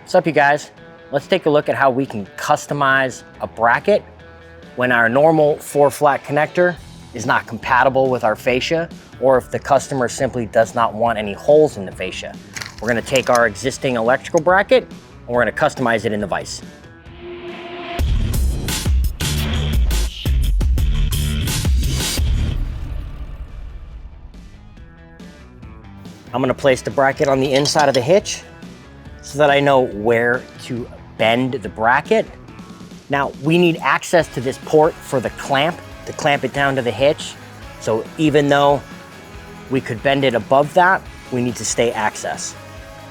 What's up, you guys? Let's take a look at how we can customize a bracket when our normal 4-flat connector is not compatible with our fascia, or if the customer simply does not want any holes in the fascia. We're gonna take our existing electrical bracket and we're gonna customize it in the vise. I'm gonna place the bracket on the inside of the hitch so that I know where to bend the bracket. Now, we need access to this port for the clamp to clamp it down to the hitch. So even though we could bend it above that, we need to stay access.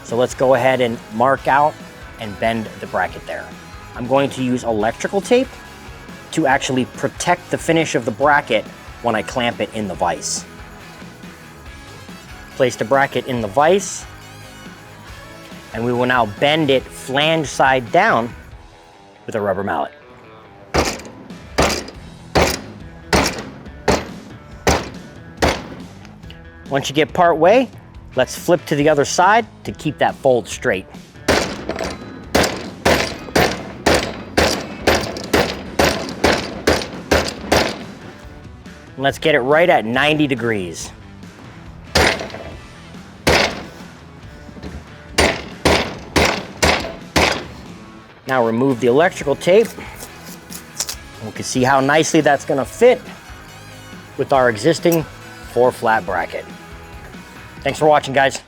So let's go ahead and mark out and bend the bracket there. I'm going to use electrical tape to actually protect the finish of the bracket when I clamp it in the vise. Place the bracket in the vise, and we will now bend it flange side down with a rubber mallet. Once you get part way, let's flip to the other side to keep that fold straight. And let's get it right at 90 degrees. Now remove the electrical tape. We can see how nicely that's gonna fit with our existing 4-flat bracket. Thanks for watching, guys.